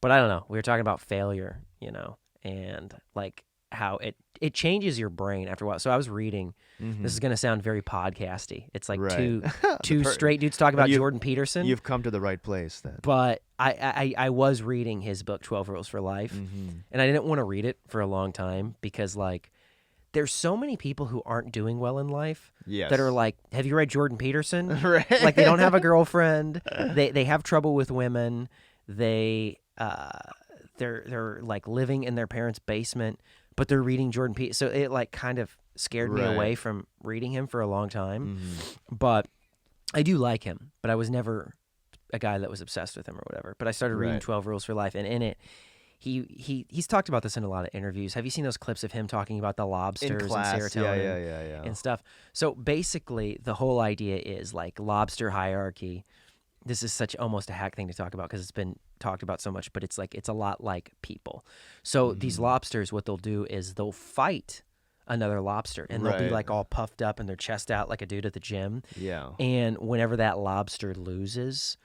But I don't know. We were talking about failure, and like how it changes your brain after a while. So I was reading. This is going to sound very podcasty. It's like Right. two straight dudes talking about you've- Jordan Peterson. You've come to the right place then. But I was reading his book 12 Rules for Life, and I didn't want to read it for a long time because like there's so many people who aren't doing well in life Yes. that are like, have you read Jordan Peterson? Right. Like they don't have a girlfriend, they have trouble with women, they're like living in their parents' basement, but they're reading Jordan Peterson. So it like kind of scared me away from reading him for a long time. But I do like him, but I was never a guy that was obsessed with him or whatever. But I started reading 12 Rules for Life, and in it, he's talked about this in a lot of interviews. Have you seen those clips of him talking about the lobsters In class. and serotonin Yeah. and stuff? So basically, the whole idea is like lobster hierarchy. This is such almost a hack thing to talk about because it's been talked about so much, but it's like it's a lot like people. So these lobsters, what they'll do is they'll fight another lobster, and they'll be like all puffed up and their chest out like a dude at the gym. Yeah. And whenever that lobster loses,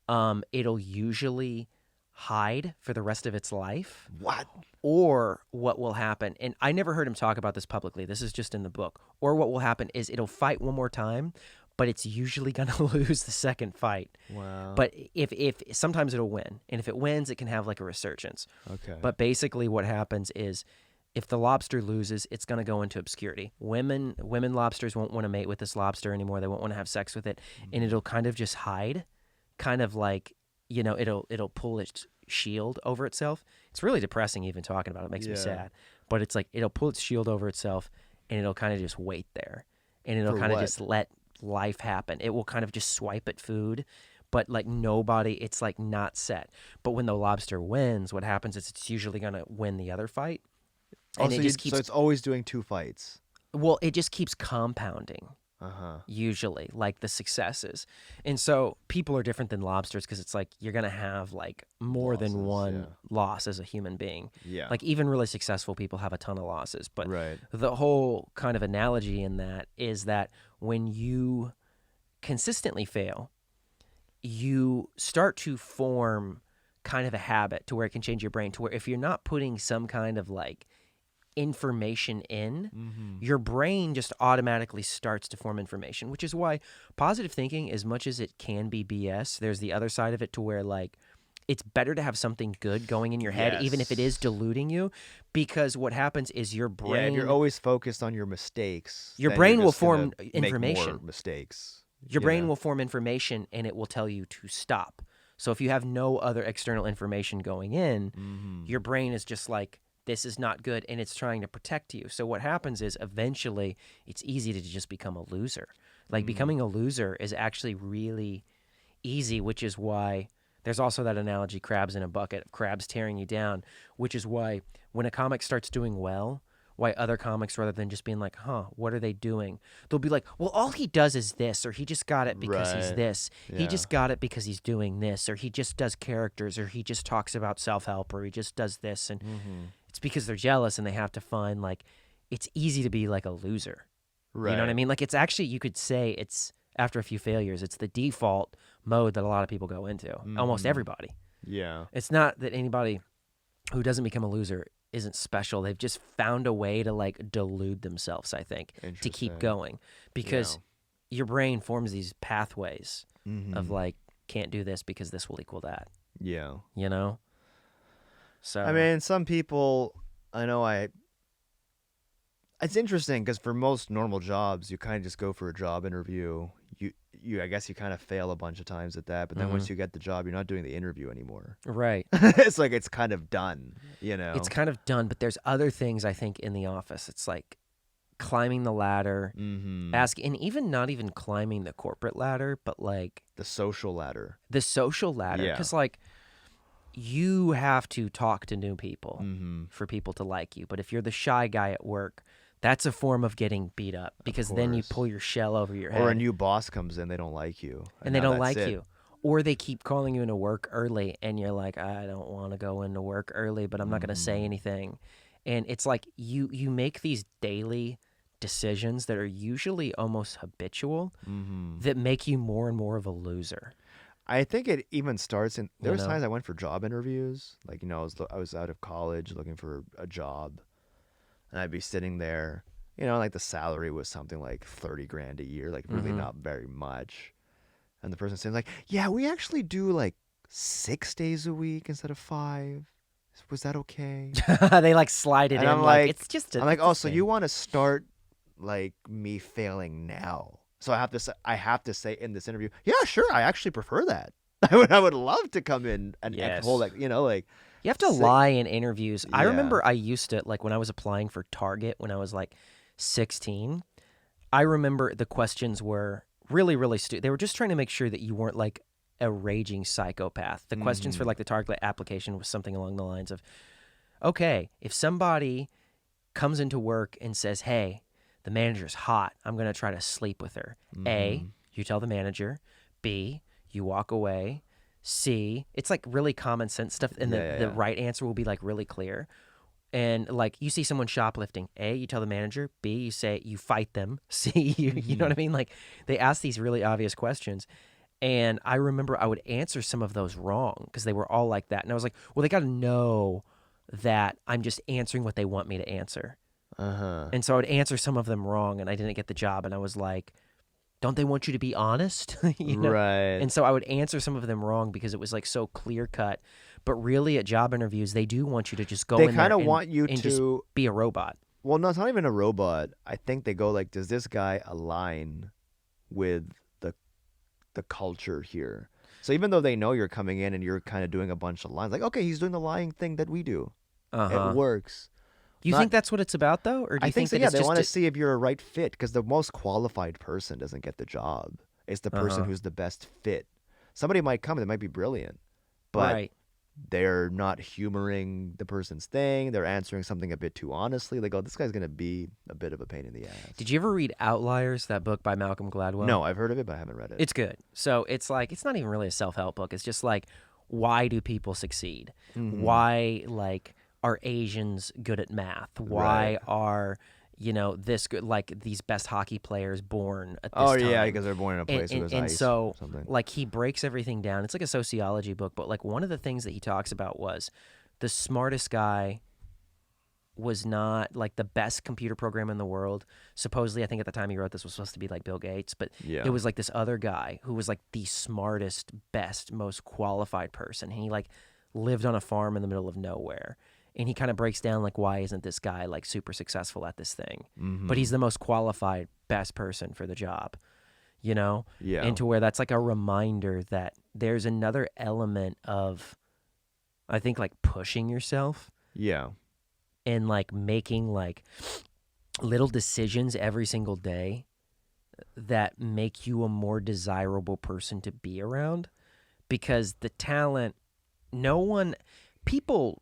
it'll usually hide for the rest of its life. What? Or what will happen, and I never heard him talk about this publicly, this is just in the book, or what will happen is it'll fight one more time, but it's usually going to lose the second fight. Wow. But if sometimes it'll win, and if it wins, it can have like a resurgence. Okay. But basically what happens is if the lobster loses, it's going to go into obscurity. Women lobsters won't want to mate with this lobster anymore. They won't want to have sex with it, and it'll kind of just hide, kind of like, it'll pull its shield over itself. It's really depressing even talking about it. It makes me sad. But it's like it'll pull its shield over itself, and it'll kind of just wait there, and it'll kind of just let life happen. It will kind of just swipe at food, but like it's like not set. But when the lobster wins, what happens is it's usually going to win the other fight. And so it's always doing two fights. Well, it just keeps compounding. Uh-huh. Usually, like the successes. And so people are different than lobsters because it's like you're going to have like more than one loss as a human being. Yeah. Like even really successful people have a ton of losses. But Right. the whole kind of analogy in that is that when you consistently fail, you start to form kind of a habit to where it can change your brain to where if you're not putting some kind of like information in, your brain just automatically starts to form information, which is why positive thinking, as much as it can be BS, there's the other side of it to where like it's better to have something good going in your head, even if it is deluding you, because what happens is your brain... Yeah, if you're always focused on your mistakes, your then brain you're will just gonna form information. Make more mistakes. Your brain will form information, and it will tell you to stop. So if you have no other external information going in, your brain is just like, this is not good, and it's trying to protect you. So what happens is eventually it's easy to just become a loser. Like becoming a loser is actually really easy, which is why there's also that analogy, crabs in a bucket, of crabs tearing you down, which is why when a comic starts doing well, why other comics, rather than just being like, what are they doing? They'll be like, well, all he does is this, or he just got it because he's this. Yeah. He just got it because he's doing this, or he just does characters, or he just talks about self-help, or he just does this. And it's because they're jealous and they have to find, like, it's easy to be like a loser. Right. You know what I mean? Like, it's actually, you could say it's, after a few failures, it's the default mode that a lot of people go into. Almost everybody. Yeah. It's not that anybody who doesn't become a loser isn't special. They've just found a way to like delude themselves, I think, to keep going, because your brain forms these pathways of like, can't do this because this will equal that. Yeah. You know? So I mean, some people, it's interesting because for most normal jobs, you kind of just go for a job interview. I guess you kind of fail a bunch of times at that, but then once you get the job, you're not doing the interview anymore. Right. It's like it's kind of done, you know? It's kind of done, but there's other things I think in the office. It's like climbing the ladder, and even not even climbing the corporate ladder, but like the social ladder. The social ladder, because like you have to talk to new people for people to like you. But if you're the shy guy at work, that's a form of getting beat up, because then you pull your shell over your head. Or a new boss comes in, they don't like you. And they don't like you. Or they keep calling you into work early, and you're like, I don't want to go into work early, but I'm not going to say anything. And it's like you make these daily decisions that are usually almost habitual that make you more and more of a loser. I think it even starts in. There You was know? times I went for job interviews. Like I was out of college looking for a job, and I'd be sitting there. Like the salary was something like 30 grand a year, like really Mm-hmm. not very much. And the person saying like, "Yeah, we actually do like 6 days a week instead of 5. Was that okay?" They like slide it And in like it's just I'm like, it's the "Oh, so you same. want to start like me failing now?" So I have to say in this interview, "Yeah, sure, I actually prefer that. I would love to come in and hold Yes. like, like You have to say, lie in interviews. I yeah. remember I used to like when I was applying for Target when I was like 16. I remember the questions were really, really stupid. They were just trying to make sure that you weren't like a raging psychopath. The questions for Mhm. like the Target application was something along the lines of, okay, if somebody comes into work and says, hey, the manager's hot, I'm going to try to sleep with her. A, Mhm. you tell the manager. B, you walk away. C, it's like really common sense stuff. And Yeah, the yeah, right answer will be like really clear. And like you see someone shoplifting, A, you tell the manager. B, you say you fight them. C, yeah. you know what Mhm. I mean? Like they ask these really obvious questions. And I remember I would answer some of those wrong because they were all like that. And I was like, well, they got to know that I'm just answering what they want me to answer. Uh-huh. And so I would answer some of them wrong and I didn't get the job. And I was like, don't they want you to be honest? you know? Right. And so I would answer some of them wrong because it was like so clear cut. But really at job interviews, they do want you to just go They in kind there of and, want you and just to be a robot. well, no, it's not even a robot. I think they go like, does this guy align with the culture here? So even though they know you're coming in and you're kind of doing a bunch of lines, like, okay, he's doing the lying thing that we do. Uh It huh. works. Do you Not think that's what it's about though? Or do I you think think so. that Yeah, it's they just, want to see if you're a right fit because the most qualified person doesn't get the job. It's the uh person huh. who's the best fit. Somebody might come and they might be brilliant, but Right. they're not humoring the person's thing. They're answering something a bit too honestly. They go, this guy's gonna be a bit of a pain in the Did ass. you ever read Outliers, that book by Malcolm Gladwell? No, I've heard of it, but I haven't read it. It's good. So it's like it's not even really a self-help book. It's just like why do people succeed? Mm-hmm. Why like are Asians good at math? Right. Why are this good like these best hockey players born at Oh this yeah, time? because they're born in a And place where and, there's and ice or so something. like he breaks everything down. It's like a sociology book, but like one of the things that he talks about was the smartest guy was not like the best computer program in the world. Supposedly, I think at the time he wrote this was supposed to be like Bill Gates, but it Yeah. was like this other guy who was like the smartest, best, most qualified person. And he like lived on a farm in the middle of nowhere. And he kind of breaks down like why isn't this guy like super successful at this thing? But Mm-hmm. he's the most qualified, best person for the job, you know? Yeah. And to where that's like a reminder that there's another element of I think like pushing yourself Yeah. and like making like little decisions every single day that make you a more desirable person to be around because the talent no one people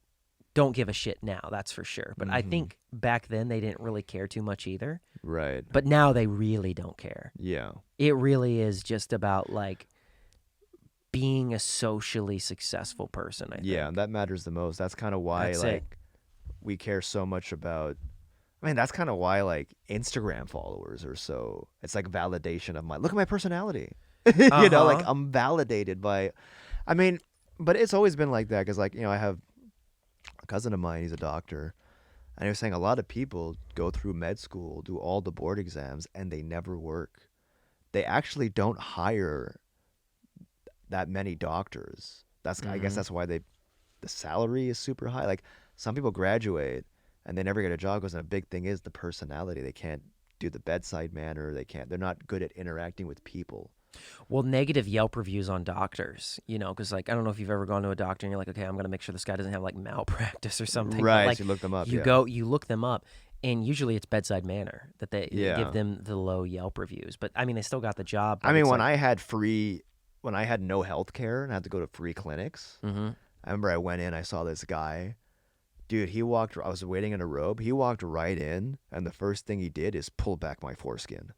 don't give a shit now, that's for sure, but I Mm-hmm. think back then they didn't really care too much either, Right. but now they really don't care. Yeah. It really is just about like being a socially successful person, I Yeah, think. that matters the most. That's kind of why That's it. like we care so much about I mean, that's kind of why like Instagram followers are so it's like validation of my look at my personality. Like Uh-huh. I'm validated by I mean, but it's always been like that cuz like, I have a cousin of mine, he's a doctor, and he was saying a lot of people go through med school, do all the board exams and they never work. They actually don't hire that many doctors. I guess Mhm. that's why the salary is super high. Like some people graduate and they never get a job because a big thing is the personality. They can't do the bedside manner. They're not good at interacting with people. Well, negative Yelp reviews on doctors, because like I don't know if you've ever gone to a doctor and you're like, okay, I'm gonna make sure this guy doesn't have like malpractice or something. But Right. like So you look them up. you Yeah. go, you look them up, and usually it's bedside manner that they give Yeah. them the low Yelp reviews. But I mean, they still got the job. I But mean, it's like, when I had no health care and had to go to free clinics, mm-hmm. I remember I went in, I saw this guy. Dude, I was waiting in a robe. He walked right in, and the first thing he did is pull back my foreskin.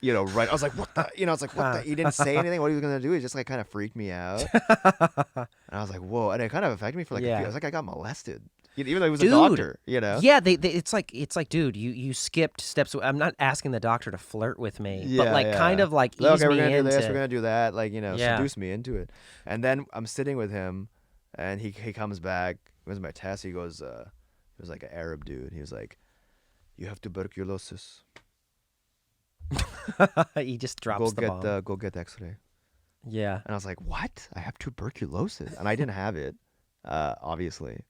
Right. I was like, what the? It's like, what the? He didn't say anything. What he was going to do? He just like kind of freaked me out. And I was like, whoa. And it kind of affected me for like a few. I Yeah. was like, I got molested. even though he was a Dude. doctor, you know. Yeah, it's like dude, you skipped steps. I'm not asking the doctor to flirt with me, but Yeah, like kind yeah. of like Like, ease okay, we're me gonna do this. We're into. gonna do that. Like, Yeah. seduce me into it. And then I'm sitting with him, and he comes back. It was my test. He goes, he was like an Arab dude. He was like, "You have tuberculosis. He just drops the bomb. Go get the X-ray." Yeah. And I was like, "What? I have tuberculosis?" And I didn't have it, obviously.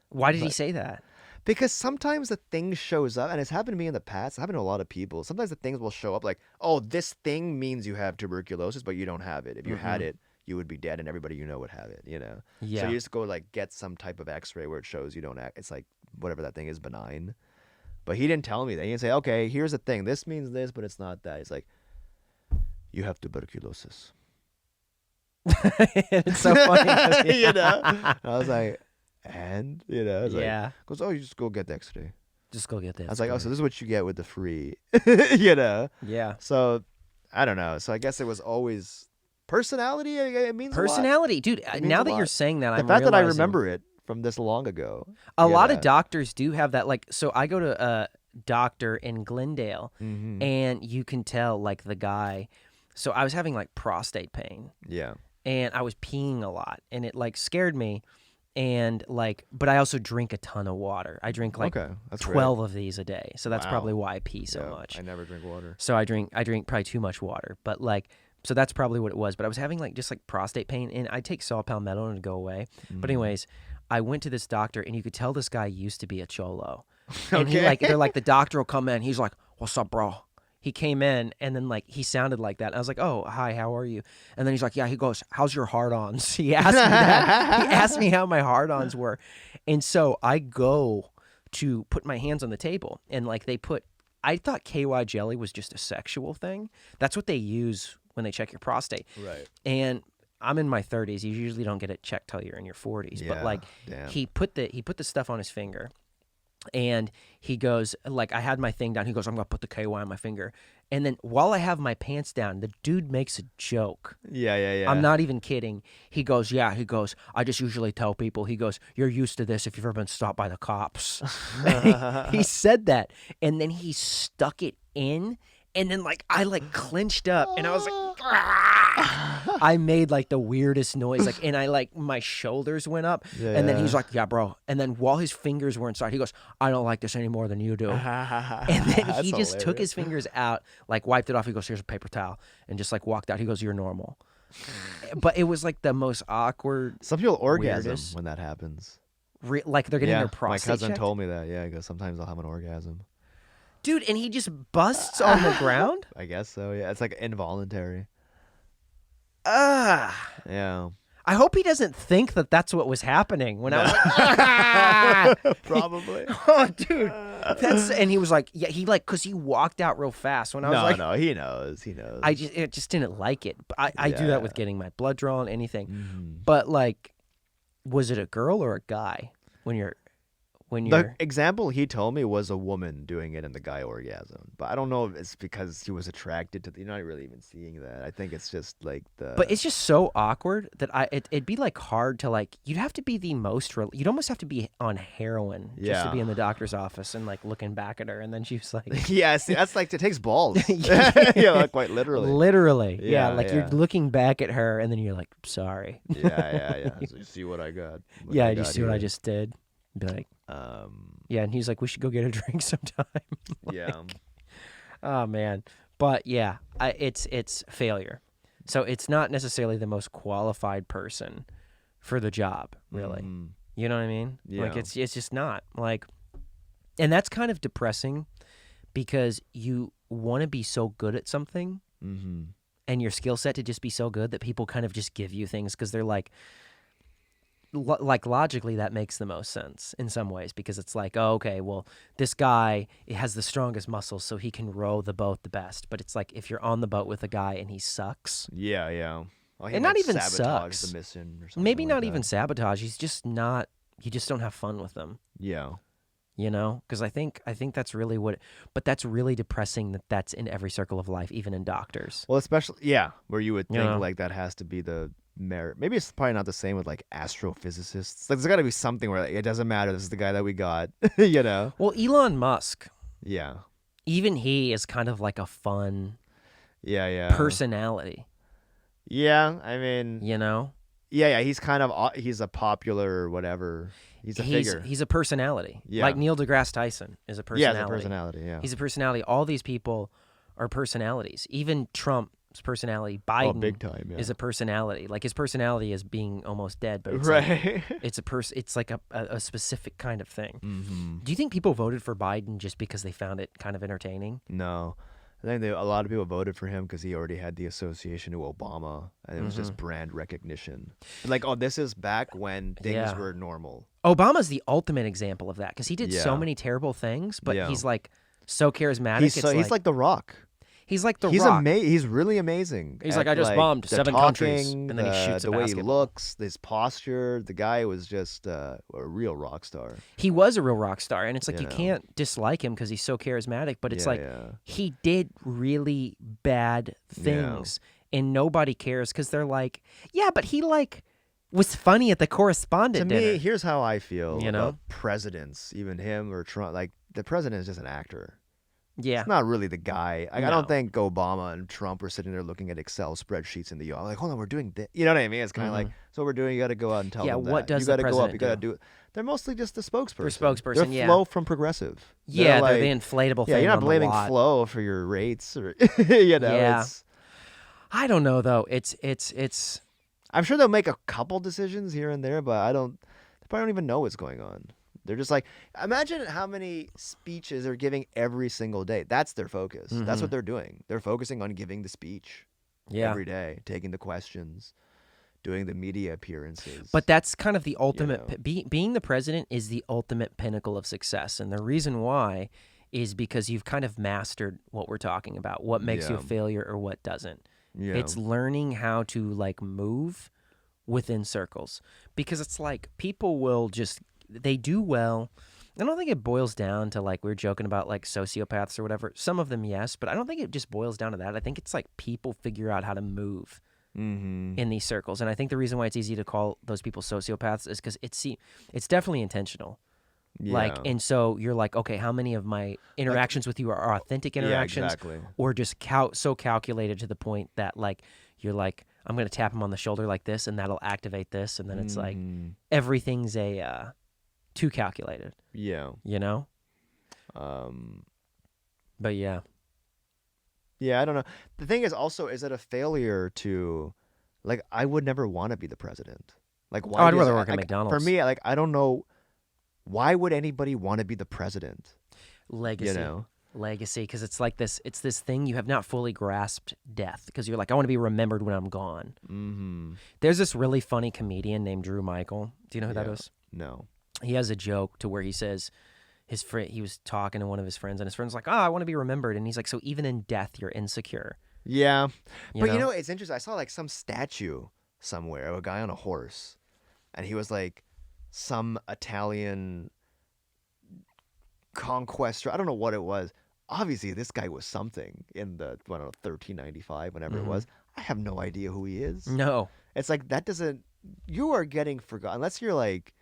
Why did he But say that? because sometimes the thing shows up, and it's happened to me in the past. It's happened to a lot of people. Sometimes the things will show up like, "Oh, this thing means you have tuberculosis, but you don't have it. If you had it, you would be dead, and everybody you know would have it." So Yeah. you just go like get some type of X-ray where it shows you don't act. It's like whatever that thing is, benign. But he didn't tell me that. He didn't say, "Okay, here's the thing. This means this, but it's not that." He's like, "You have tuberculosis." It's so funny. 'Cause, I was like, and it's yeah. goes, "Oh, you just go get the X-ray." Just go get this. I was like, "Oh, go so get- this is what you get with the free," Yeah. So I don't know. So I guess it was always personality. It means a lot. Personality, dude. means Now a that you're lot. saying that, The I'm fact that I realizing remember it from this long ago. a lot of doctors do have that. Like, so I go to a doctor in Glendale, Mm-hmm. and you can tell like the guy. So I was having like prostate pain, Yeah. and I was peeing a lot, and it like scared me. And like, but I also drink a ton of water. I drink like Okay, that's 12 of these a day. So that's Wow. probably why I pee so Yeah, much. I never drink water. So I drink probably too much water. But like, so that's probably what it was. But I was having like just like prostate pain, and I take saw palmetto to go away. But anyways, I went to this doctor, and you could tell this guy used to be a cholo. And he like, they're like, the doctor will come in. He's like, "What's up, bro?" He came in, and then like he sounded like that. And I was like, "Oh, hi, how are you?" And then he's like, "Yeah." He goes, "How's your hard-ons?" He asked me that. He asked me how my hard-ons were, and so I go to put my hands on the table, and like they put. I thought KY jelly was just a sexual thing. That's what they use when they check your prostate. Right. And I'm in my 30s. You usually don't get it checked till you're in your 40s. But like damn. he put the stuff on his finger. And he goes, like, I had my thing down. He goes, "I'm going to put the KY on my finger." And then while I have my pants down, the dude makes a joke. Yeah. I'm not even kidding. He goes, "Yeah." He goes, "I just usually tell people," he goes, "you're used to this if you've ever been stopped by the cops." He said that. And then he stuck it in. And then, like, I, like, clenched up. And I was like, "Ah!" I made, like, the weirdest noise. Like, and I, like, my shoulders went up. And then he's like, "Yeah, bro." And then while his fingers were inside, he goes, "I don't like this any more than you do." And then he just took his fingers out, like, wiped it off. He goes, "Here's a paper towel." And just, like, walked out. He goes, "You're normal." But it was, like, the most awkward. Some people orgasm weirdest. when that happens. Like, they're getting Yeah, their prostate my cousin checked? told me that. Yeah, he goes, sometimes I'll have an orgasm. Dude, and he just busts on the ground? I guess so. Yeah, it's like involuntary. Ugh. Yeah. I hope he doesn't think that that's what was happening when I was like, Probably. "Oh, dude." And he was like, yeah, he like, because he walked out real fast when I was like, No, he knows. He knows. I just didn't like it. But I do that with Yeah. getting my blood drawn, anything. Mhm. But like, was it a girl or a guy when you're The example he told me was a woman doing it in the guy orgasm, but I don't know if it's because he was attracted to. You're not really even seeing that. I think it's just like the. But it's just so awkward that it'd be like hard to like. You'd have to be the most. You'd almost have to be on heroin just to be Yeah. in the doctor's office and like looking back at her, and then she was like, yeah, see, that's like it takes balls. Yeah. like, quite literally. literally, yeah. Yeah, Like yeah. you're looking back at her, and then you're like, "Sorry." yeah. So you see what I got? Yeah, do you see what I just did? Be like, Um. yeah, and he's like, "We should go get a drink sometime." Yeah. Oh man, but yeah, it's failure. So it's not necessarily the most qualified person for the job, really. Mhm. You know what I mean? Like Yeah. it's just not like, and that's kind of depressing because you want to be so good at something Mhm. and your skill set to just be so good that people kind of just give you things because they're like logically that makes the most sense in some ways because it's like, oh, okay, well, this guy has the strongest muscles so he can row the boat the best. But it's like if you're on the boat with a guy and he sucks, Yeah. Well, he And not might even sabotage sucks. the mission or something. maybe like not that. even sabotage. He's just not. You just don't have fun with them. Yeah. You know, because I think that's really what. But that's really depressing that that's in every circle of life, even in doctors. Well, especially where you would think Yeah. like that has to be the merit. Maybe it's probably not the same with like astrophysicists. Like, there's got to be something where like, it doesn't matter. This is the guy that we got. You know? Well, Elon Musk, Yeah. even he is kind of like a fun Yeah. Yeah. personality, Yeah. I mean, you know? yeah. He's kind of he's a popular whatever. He's a figure. He's a personality. Yeah. Like Neil deGrasse Tyson is a Yeah, personality. it's a personality. Yeah. He's a personality. All these people are personalities. Even Trump's personality, Oh, Biden big time. Yeah. is a personality. Like his personality is being almost dead, but it's right. like, it's like a specific kind of thing. Mm-hmm. Do you think people voted for Biden just because they found it kind of entertaining? No. I think a lot of people voted for him because he already had the association to Obama, and it was just brand recognition. Like, oh, this is back when things were normal. Obama's the ultimate example of that because he did so Yeah. many terrible things, but Yeah. he's like so charismatic. He's like The Rock. He's like the He's Rock. He's really amazing. He's at, like, I just bombed the 7 talking, countries, and then he shoots a the way he basketball. looks, his posture. The guy was just a real rock star. He was a real rock star, and it's like You you know. can't dislike him because he's so charismatic. But it's Yeah, like yeah. he did really bad things, and nobody cares because they're like, yeah, but he like was funny at the To correspondent dinner. me, here's how I feel You know? about presidents, even him or Trump. Like, the president is just an actor. Yeah, It's not really the guy. Like, I No. don't think Obama and Trump were sitting there looking at Excel spreadsheets in the yard. Like, hold on, we're doing this. You know what I mean? It's kind of like, so we're doing. You got to go out and tell Yeah, them what that. does you the got to go up. president You got to do? do it. They're mostly just the spokesperson. spokesperson, They're yeah. Flo from Progressive. yeah, like, they're the inflatable yeah. thing. You're not on the blaming lot. Flo for your rates, or you know. Yeah. It's, I don't know though. It's I'm sure they'll make a couple decisions here and there, but I don't. They probably don't even know what's going on. They're just like, imagine how many speeches they're giving every single day. That's their focus. That's what they're doing. They're focusing on giving the speech every day, taking the questions, doing the media appearances. But that's kind of the ultimate. know. Being the president is the ultimate pinnacle of success, and the reason why is because you've kind of mastered what we're talking about. What makes you a Yeah. failure or what doesn't. yeah. It's learning how to like move within circles because it's like people will just they do well. I don't think it boils down to like we were joking about like sociopaths or whatever. Some of them, yes, but I don't think it just boils down to that. I think it's like people figure out how to move in these circles, and I think the reason why it's easy to call those people sociopaths is because it's definitely intentional. Like, Yeah. and so you're like, okay, how many of my interactions with you are authentic interactions, exactly. or just so calculated to the point that like you're like, I'm gonna tap him on the shoulder like this, and that'll activate this, and then it's like everything's a too calculated, Yeah. you know? Um. But yeah, Yeah, I don't know. The thing is also, is it a failure to, like, I would never want to be the president. Like, why? I'd does- rather work at like, McDonald's. For me, like, I don't know, why would anybody want to be the president? legacy, You know? legacy, because it's like it's this thing you have not fully grasped death, because you're like, I want to be remembered when I'm gone. Mm-hmm. There's this really funny comedian named Drew Michael. Do you know who that Yeah. is? No. He has a joke to where he says his friend, he was talking to one of his friends, and his friend's like, "Oh, I want to be remembered," and he's like, "So even in death, you're insecure." Yeah. You But know? you know, it's interesting. I saw like some statue somewhere of a guy on a horse, and he was like some Italian conquest. I don't know what it was. Obviously, this guy was something in the, I don't know, 1395, whenever it was. I have no idea who he is. No. It's like, that doesn't, you are getting forgotten. Unless you're like,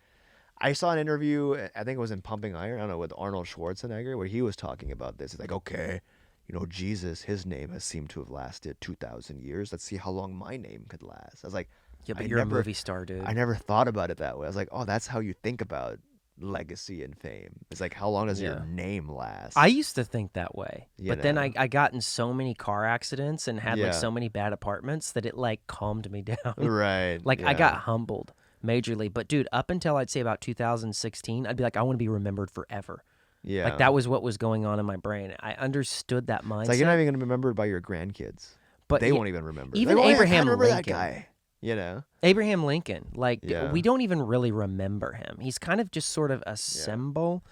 I saw an interview, I think it was in Pumping Iron, I don't know, with Arnold Schwarzenegger, where he was talking about this. He's like, okay, you know, Jesus, his name has seemed to have lasted 2,000 years. Let's see how long my name could last. I was like, Yeah, but I you're never- a movie star, dude. I never thought about it that way. I was like, oh, that's how you think about legacy and fame. It's like, how long does your Yeah. name last? I used to think that way, You but then know. I got in so many car accidents and had like Yeah. so many bad apartments that it like calmed me down. Right. Like I yeah. got humbled majorly. But dude, up until I'd say about 2016, I'd be like, I want to be remembered forever. Yeah. Like that was what was going on in my brain. I understood that mindset. It's like, you're not even going to be remembered by your grandkids. but They y- won't even remember. even Like, oh, yeah, I Abraham kinda remember Lincoln. that guy. You know? Abraham Lincoln, like Yeah. we don't even really remember him. He's kind of just sort of a symbol,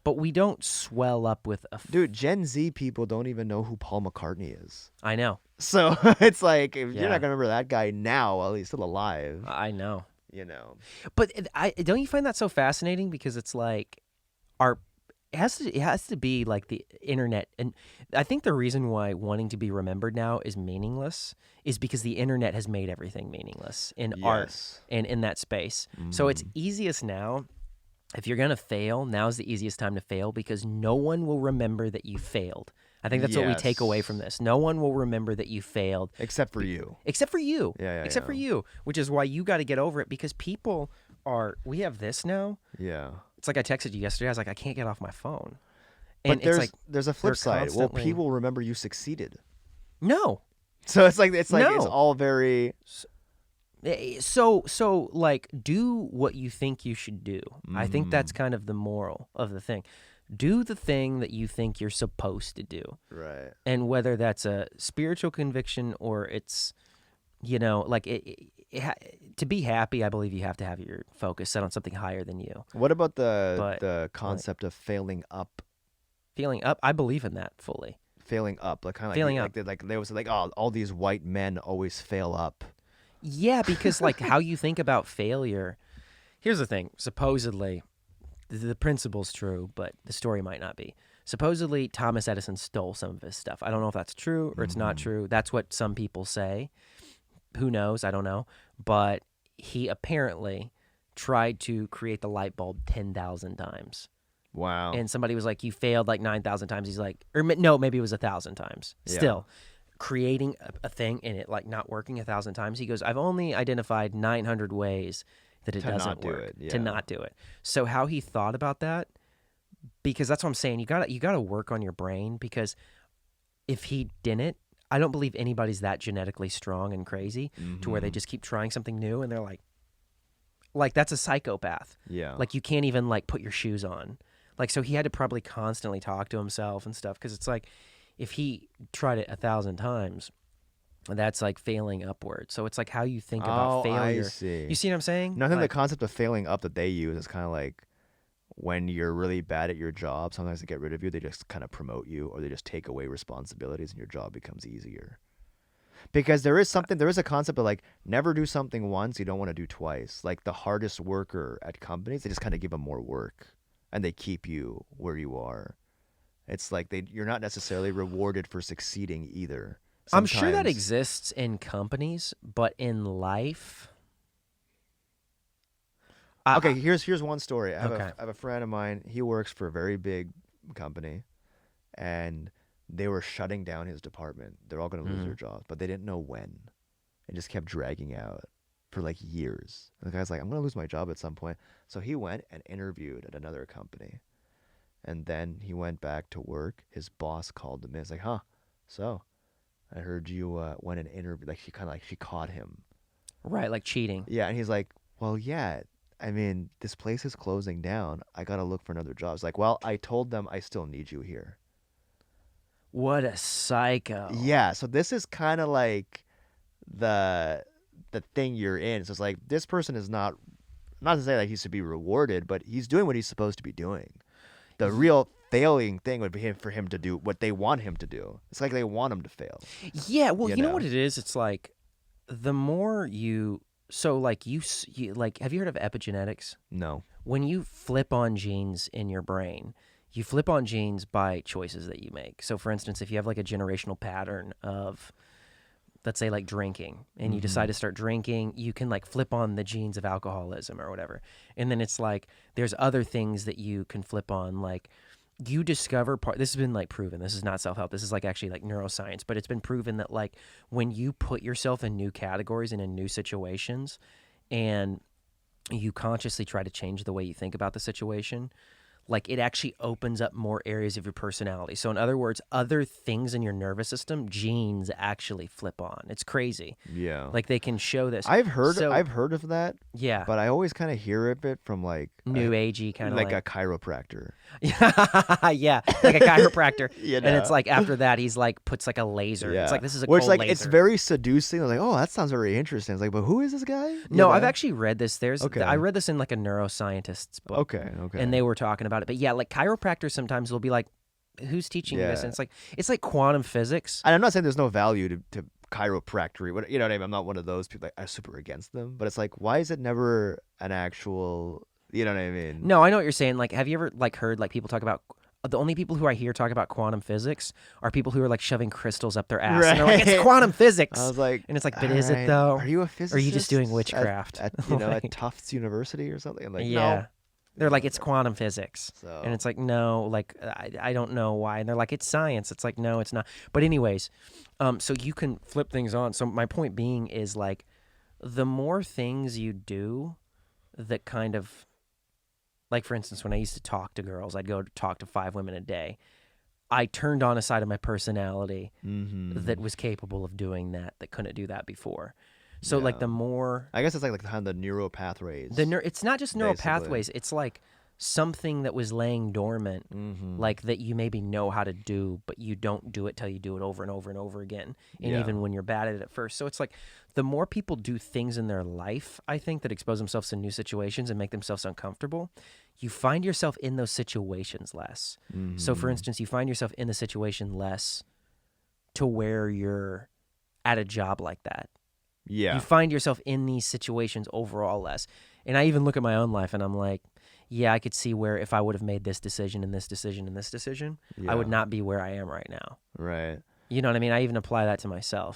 but we don't swell up with a. Dude, Gen Z people don't even know who Paul McCartney is. I know, So it's like, if Yeah. you're not going to remember that guy now while he's still alive, I know. you know? But don't you find that so fascinating? Because it's like our it has to be like the internet. And I think the reason why wanting to be remembered now is meaningless is because the internet has made everything meaningless in art Yes. and in that space. So it's Mm. easiest now. If you're going to fail, now's the easiest time to fail because no one will remember that you failed. I think that's what we take away from Yes. this. No one will remember that you failed Except for you. except for you. Yeah, yeah, Except for yeah. you, which is why you got to get over it because people we have this now. Yeah. It's like I texted you yesterday. I was like, I can't get off my phone. And But it's like there's a they're flip side. Well, constantly people remember you succeeded. no, So it's no. all very So like do what you think you should do. I think that's mm, kind of the moral of the thing. Do the thing that you think you're supposed to do. right. And whether that's a spiritual conviction or it's like to be happy, I believe you have to have your focus set on something higher than you. What about But the like concept of failing up? feeling up, I believe in that fully. Failing up, like kind of Failing up. like they was like, oh, all these white men always fail up. Yeah, because like how you think about failure. Here's the thing. Supposedly, the principle's true, but the story might not be. Supposedly, Thomas Edison stole some of his stuff. I don't know if that's true or it's not Mm. true. That's what some people say. Who knows? I don't know. But he apparently tried to create the light bulb 10,000 times. Wow. And somebody was like, you failed like 9,000 times. He's like, or no, maybe it was 1,000 times. Yeah. Still, creating a thing and it like not working 1,000 times. He goes, I've only identified 900 ways that it To not doesn't do work, it, to yeah. not do it. So how he thought about that, because that's what I'm saying. You gotta work on your brain because if he didn't, I don't believe anybody's that genetically strong and crazy to where they Mhm. just keep trying something new and they're like that's a psychopath. Yeah. Like you can't even like put your shoes on. Like so he had to probably constantly talk to himself and stuff because it's like if he tried it 1,000 times, that's like failing upward. So it's like how you think about Oh, I failure. see. You see what I'm saying? No, I think the Like concept of failing up that they use is kind of like when you're really bad at your job, sometimes to get rid of you, they just kind of promote you or they just take away responsibilities and your job becomes easier. Because there is a concept of like never do something once you don't want to do twice. Like the hardest worker at companies, they just kind of give them more work and they keep you where you are. It's like you're not necessarily rewarded for succeeding either. I'm sure that Sometimes, exists in companies, but in life, okay, I here's one story. okay. I have a friend of mine. He works for a very big company, and they were shutting down his department. They're all going to lose their Mhm. jobs, but they didn't know when. It just kept dragging out for like years. And the guy's like, I'm going to lose my job at some point. So he went and interviewed at another company. And then he went back to work. His boss called him in. It's like, huh? So I heard you went and interviewed. Like she caught him. Right, like cheating. Yeah, and he's like, well, yeah. I mean, this place is closing down. I gotta look for another job. It's like, well, I told them I still need you here. What a psycho. Yeah, so this is kind of like the the thing you're in. So it's like this person is not to say that he should be rewarded, but he's doing what he's supposed to be doing. The real failing thing would be for him to do what they want him to do. It's like they want him to fail. Yeah, well, You you know what know? it is? It's like the more you so like you like have you heard of epigenetics? No. When you flip on genes in your brain, you flip on genes by choices that you make. So for instance, if you have like a generational pattern of let's say like drinking and you decide Mm-hmm. to start drinking, you can like flip on the genes of alcoholism or whatever. And then it's like there's other things that you can flip on like you discover part this has been like proven. This is not self-help. This is like actually like neuroscience, but it's been proven that like when you put yourself in new categories and in new situations and you consciously try to change the way you think about the situation, like it actually opens up more areas of your personality. So in other words, other things in your nervous system, genes actually flip on. It's crazy. Yeah. Like they can show this. So I've heard of that, yeah, but I always kind of hear of it from like new agey kind of like like a chiropractor. yeah, like a chiropractor. You And it's know? like after that, he's like puts like a laser. It's like this is a Which cold like laser. it's very seducing. I'm like, oh, that sounds very interesting. It's like, but who is this guy? You No, I've know? actually read this. Okay. I read this in like a neuroscientist's book. Okay. Okay. And they were talking about it. But yeah, like chiropractors sometimes will be like, who's teaching you this? Yeah. And it's like quantum physics. And I'm not saying there's no value to chiropractic. You know what I mean? I'm not one of those people. Like, I'm super against them. But it's like, why is it never an actual? You know what I mean? No, I know what you're saying. Like, have you ever like heard like people talk about the only people who I hear talk about quantum physics are people who are like shoving crystals up their ass. And they're like, it's Right. quantum I physics. was like, And it's like, but all is it right, though? are you a Or physicist? are you just doing witchcraft? At you know, at Like, Tufts University or something? I'm like, yeah. no. They're No, like, it's that's quantum physics. So And it's like, no, like, I don't know why. And they're like, it's science. It's like, no, it's not. But anyways, so you can flip things on. So my point being is like, the more things you do that kind of, like, for instance, when I used to talk to girls, I'd go to talk to 5 women a day. I turned on a side of my personality that was capable of doing that couldn't do that before. So like Yeah. the more I guess it's like kind of the neural pathways. it's not just neural basically. pathways, it's like something that was laying dormant, like that you maybe know how to do, but you don't do it till you do it over and over and over again. And Yeah. even when you're bad at it at first. So it's like the more people do things in their life, I think, that expose themselves to new situations and make themselves uncomfortable, you find yourself in those situations less. So for instance, you find yourself in the situation less to where you're at a job like that. Yeah. You find yourself in these situations overall less. And I even look at my own life and I'm like, yeah, I could see where if I would have made this decision and this decision and this decision, I would Yeah. not be where I am right now. Right. You know what I mean? I even apply that to myself.